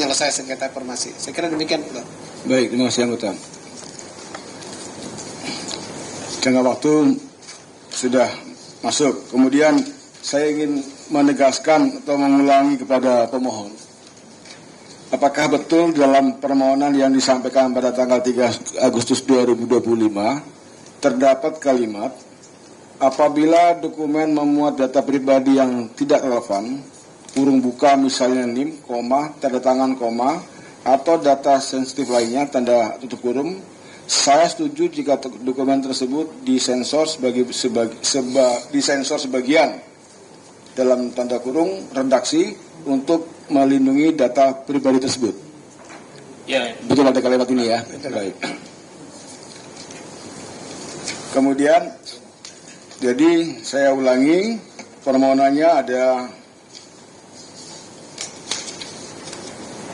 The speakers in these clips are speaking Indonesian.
penyelesaian sengketa informasi. Saya kira demikian, Pak. Baik, terima kasih anggota. Jangka waktu sudah masuk. Kemudian saya ingin menegaskan atau mengulangi kepada pemohon. Apakah betul dalam permohonan yang disampaikan pada tanggal 3 Agustus 2025 terdapat kalimat apabila dokumen memuat data pribadi yang tidak relevan, kurung buka misalnya NIM, koma, tanda tangan koma, atau data sensitif lainnya, tanda tutup kurung, saya setuju jika dokumen tersebut disensor disensor sebagian dalam tanda kurung redaksi untuk melindungi data pribadi tersebut. Ya, betul ada kalimat ini ya. Baik. Kemudian, jadi saya ulangi permohonannya ada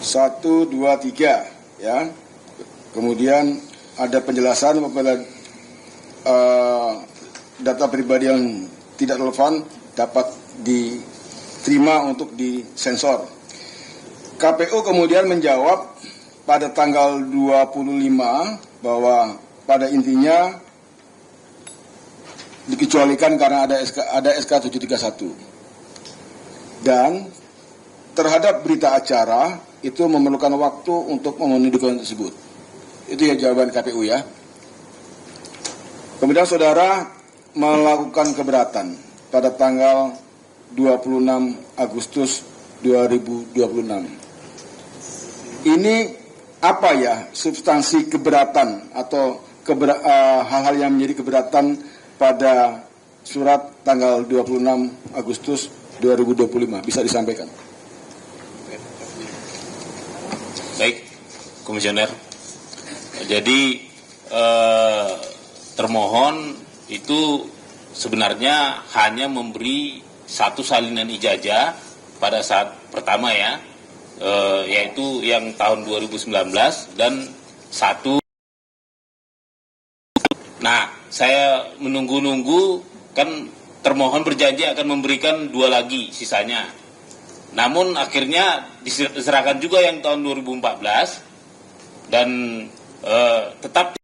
1, 2, 3 ya. Kemudian ada penjelasan apabila data pribadi yang tidak relevan dapat diterima untuk disensor. KPU kemudian menjawab pada tanggal 25 bahwa pada intinya dikecualikan karena ada SK 731. Dan terhadap berita acara itu memerlukan waktu untuk memenuhi dokumen tersebut. Itu ya jawaban KPU ya. Kemudian saudara melakukan keberatan pada tanggal 26 Agustus 2026. Ini apa ya substansi keberatan atau hal-hal yang menjadi keberatan pada surat tanggal 26 Agustus 2025 bisa disampaikan? baik, Komisioner. Jadi termohon itu sebenarnya hanya memberi satu salinan ijazah pada saat pertama ya, yaitu yang tahun 2019 dan satu. Nah, saya menunggu-nunggu, kan termohon berjanji akan memberikan 2 lagi sisanya. Namun akhirnya diserahkan juga yang tahun 2014 dan tetap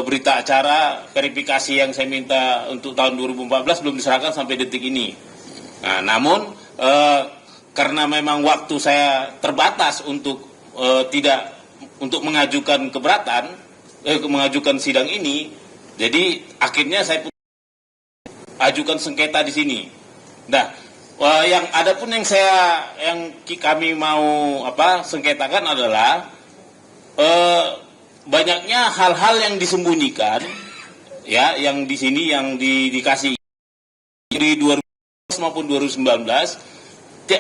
berita acara verifikasi yang saya minta untuk tahun 2014 belum diserahkan sampai detik ini. Nah, namun karena memang waktu saya terbatas untuk untuk mengajukan keberatan, mengajukan sidang ini, jadi akhirnya saya ajukan sengketa di sini. Nah, yang ada pun yang kami mau sengketakan adalah banyaknya hal-hal yang disembunyikan, ya, yang di sini yang dikasih di 2019 maupun 2019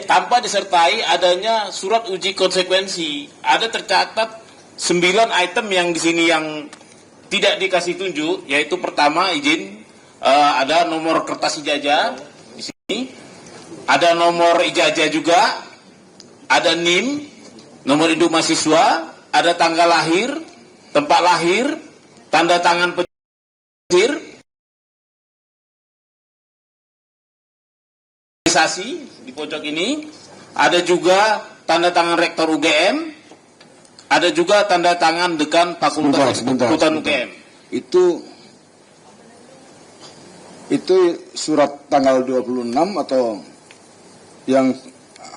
tanpa disertai adanya surat uji konsekuensi. Ada tercatat 9 item yang di sini yang tidak dikasih tunjuk, yaitu pertama izin, ada nomor kertas ijazah di sini, ada nomor ijazah juga, ada NIM, nomor induk mahasiswa, ada tanggal lahir, tempat lahir, tanda tangan penyiar, di pojok ini, ada juga tanda tangan rektor UGM, ada juga tanda tangan dekan Fakultas Hutan UGM. Itu surat tanggal 26 atau yang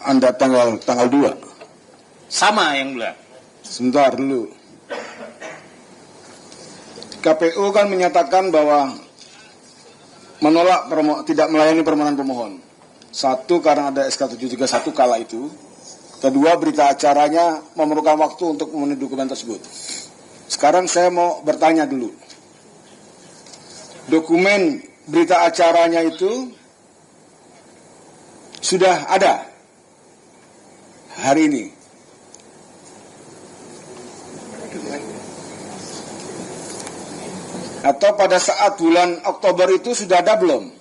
Anda tanggal 2? Sama yang mulia. Sebentar dulu. KPU kan menyatakan bahwa menolak tidak melayani permohonan pemohon. 1, karena ada SK 731 kala itu. Kedua, berita acaranya memerlukan waktu untuk memenuhi dokumen tersebut. Sekarang saya mau bertanya dulu. Dokumen berita acaranya itu sudah ada hari ini. Atau pada saat bulan Oktober itu sudah ada belum?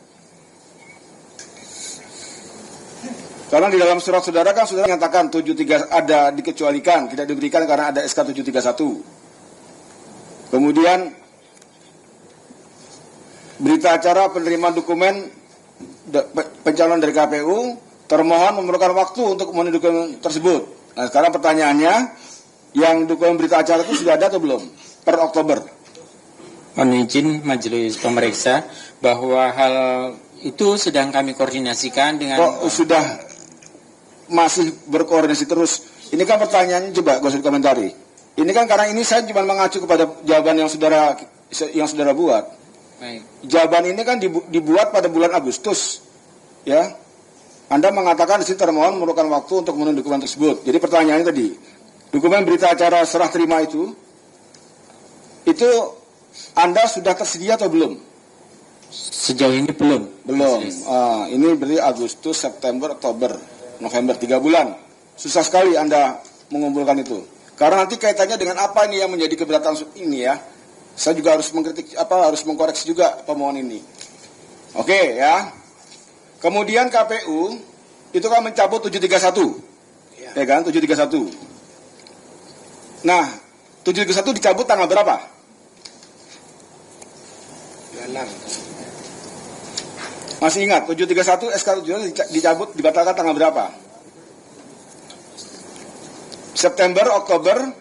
Karena di dalam surat saudara kan saudara menyatakan 73 ada dikecualikan, tidak diberikan karena ada SK 731. Kemudian berita acara penerimaan dokumen pencalonan dari KPU, termohon memerlukan waktu untuk memenuhi dokumen tersebut. Nah, sekarang pertanyaannya, yang dokumen berita acara itu sudah ada atau belum? Per Oktober. Mohon izin majelis pemeriksa bahwa hal itu sedang kami koordinasikan dengan... Kok sudah masih berkoordinasi terus? Ini kan pertanyaannya, coba gak usah dikomentari. Ini kan karena ini saya cuma mengacu kepada jawaban yang saudara buat. Baik. Jawaban ini kan dibuat pada bulan Agustus, ya. Anda mengatakan di sini termohon memerlukan waktu untuk memenuhi dokumen tersebut. Jadi pertanyaannya tadi, dokumen berita acara serah terima itu Anda sudah tersedia atau belum? Sejauh ini belum. Belum. Ini berarti Agustus, September, Oktober, November, 3 bulan. Susah sekali Anda mengumpulkan itu. Karena nanti kaitannya dengan apa ini yang menjadi keberatan ini ya. Saya juga harus mengkritik harus mengkoreksi juga pemohon ini. Oke ya. Kemudian KPU itu kan mencabut 731. Ya kan, 731. Nah, 731 dicabut tanggal berapa? 26. Masih ingat 731 SK 731 dicabut dibatalkan tanggal berapa? September, Oktober,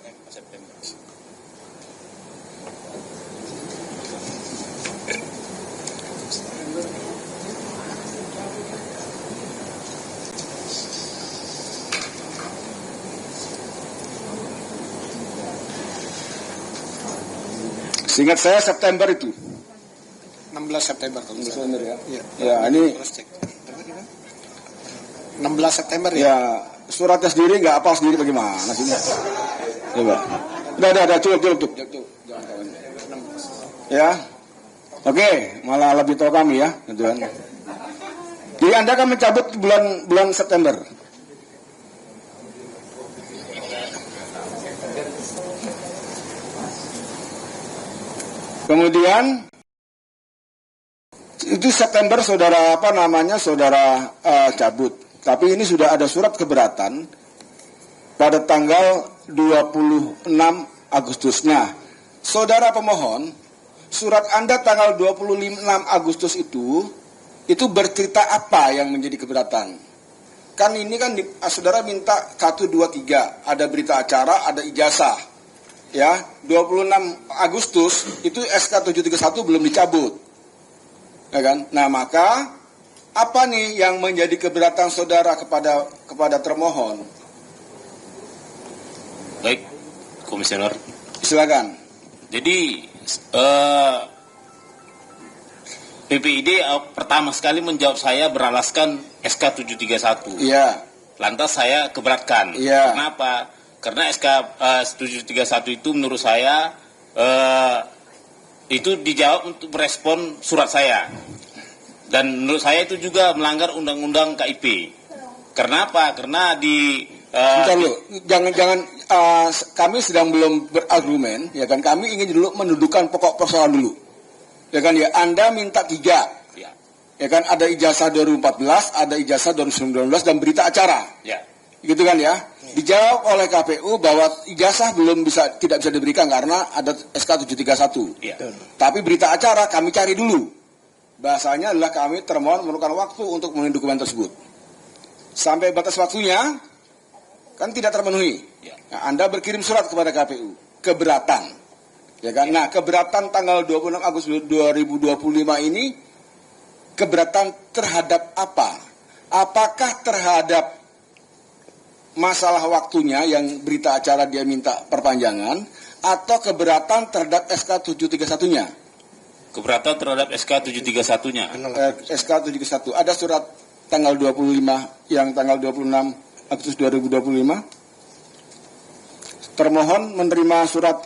seingat saya September itu. 16 September kalau nggak salah. September ya. Iya. Ya, ini Terus cek. 16 September ya. ya suratnya sendiri nggak apa sendiri bagaimana sih? Coba. Udah, cukup. Jangan kawan. Ya. Oke, malah lebih tahu kami ya, tuan. Jadi Anda akan mencabut bulan September. Kemudian itu September saudara cabut. Tapi ini sudah ada surat keberatan pada tanggal 26 Agustusnya. Saudara pemohon, surat Anda tanggal 26 Agustus itu bercerita apa yang menjadi keberatan? Kan ini kan saudara minta 1, 2, 3, ada berita acara, ada ijazah. Ya, 26 Agustus itu SK 731 belum dicabut. Ya kan? Nah, maka apa nih yang menjadi keberatan saudara kepada termohon? Baik, Komisioner. Silakan. Jadi PPID pertama sekali menjawab saya beralaskan SK 731. Iya. Lantas saya keberatkan. Iya. Kenapa? Karena SK 731 itu menurut saya itu dijawab untuk merespon surat saya. Dan menurut saya itu juga melanggar undang-undang KIP. Karena apa? Karena Bentar dulu, jangan kami sedang belum berargumen, ya kan? Kami ingin dulu mendudukan pokok persoalan dulu, ya kan? Ya, Anda minta 3, ya kan? Ada ijazah 2014, ada ijazah 2019 dan berita acara, ya, gitu kan ya? Dijawab oleh KPU bahwa ijazah tidak bisa diberikan karena ada SK 731. ya. Tapi berita acara kami cari dulu. Bahasanya adalah kami termohon memerlukan waktu untuk memenuhi dokumen tersebut. Sampai batas waktunya kan tidak terpenuhi. Ya. Nah, Anda berkirim surat kepada KPU, keberatan. Ya kan? Nah, keberatan tanggal 26 Agustus 2025 ini keberatan terhadap apa? Apakah terhadap masalah waktunya yang berita acara dia minta perpanjangan atau keberatan terhadap SK 731-nya? Keberatan terhadap SK 731-nya. SK 731. Ada surat tanggal 25 yang tanggal 26 Agustus 2025. Termohon menerima surat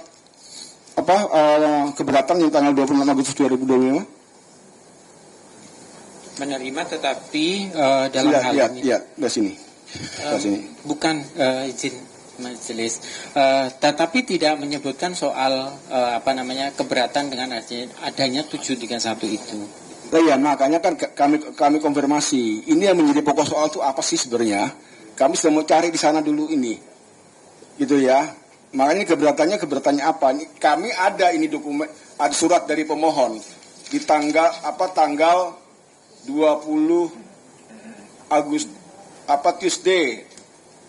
keberatan yang tanggal 26 Agustus 2025. Menerima tetapi dalam hal ini. Iya, dari sini. Bukan izin majelis, tetapi tidak menyebutkan soal keberatan dengan adanya 731 itu. Nah, ya, makanya kan kami konfirmasi. Ini yang menjadi pokok soal itu apa sih sebenarnya? Kami sedang mau cari di sana dulu ini, gitu ya. Makanya keberatannya apa? Ini, kami ada ini dokumen, ada surat dari pemohon di tanggal 20 Agustus Tuesday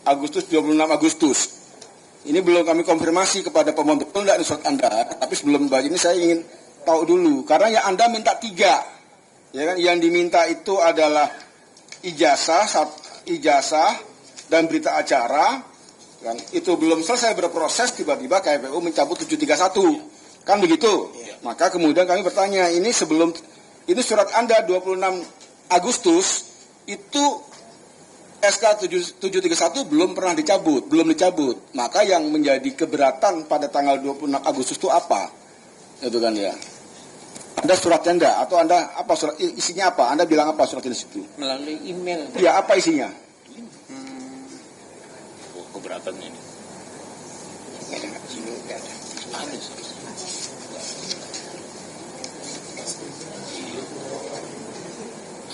Agustus 26 Agustus. Ini belum kami konfirmasi kepada pemohon betul tidak surat Anda, tapi sebelum bahas ini saya ingin tahu dulu, karena yang Anda minta 3, ya kan? Yang diminta itu adalah ijazah dan berita acara, kan? Itu belum selesai berproses, tiba-tiba KPU mencabut 731, kan begitu? Maka kemudian kami bertanya, ini surat Anda 26 Agustus itu SK 731 belum dicabut. Maka yang menjadi keberatan pada tanggal 26 Agustus itu apa? Itu kan ya. Ada suratnya enggak? Atau Anda apa surat isinya apa? Anda bilang apa surat di situ? Melalui email. Ya, apa isinya? Keberatannya ini. Ada.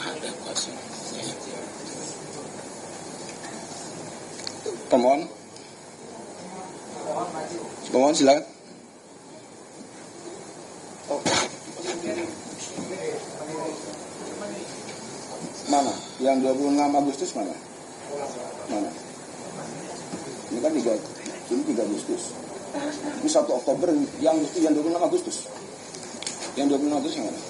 Ada kuasa. Pemohon silakan. Mana? Yang 26 Agustus mana? Ini kan 3 Agustus. Ini 1 Oktober, yang 26 Agustus. Yang 26 Agustus yang mana?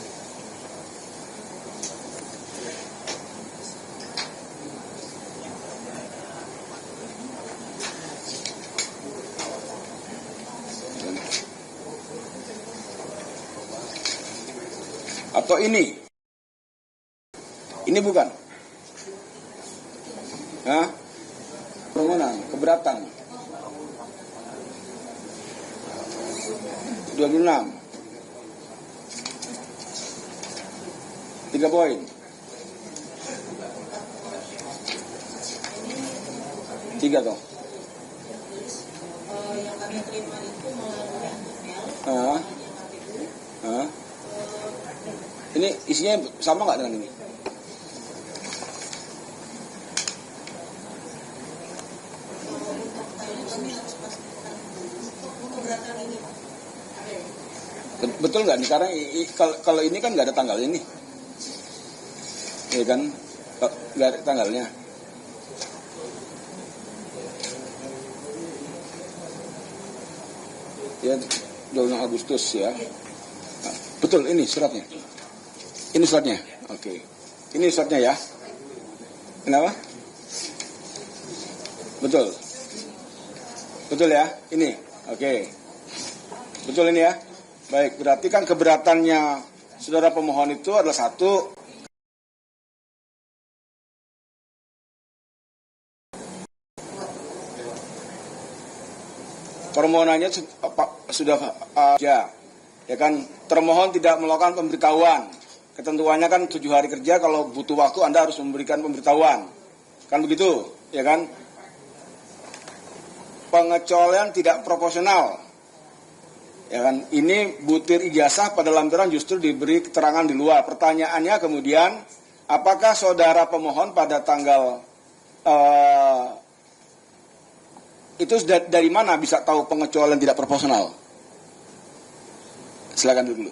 Atau ini bukan? Hah? Permohonan, keberatan 26 3 poin 3 toh. Yang kami terima itu melalui email. Ini isinya sama nggak dengan ini? Betul nggak nih? Karena kalau ini kan nggak ada tanggalnya nih, ya kan? Nggak ada tanggalnya. Ya, 26 Agustus ya. Nah, betul ini suratnya. Ini suratnya. Oke. Ini suratnya ya. Kenapa? Betul. Betul ya? Ini. Oke. Betul ini ya? Baik, berarti kan keberatannya saudara pemohon itu adalah 1, permohonannya sudah ya kan, termohon tidak melakukan pemberitahuan. Ketentuannya kan 7 hari kerja, kalau butuh waktu Anda harus memberikan pemberitahuan. Kan begitu, ya kan? Pengecualian tidak proporsional. Ya kan? Ini butir ijazah pada lampiran justru diberi keterangan di luar. Pertanyaannya kemudian, apakah saudara pemohon pada tanggal itu dari mana bisa tahu pengecualian tidak proporsional? Silakan dulu.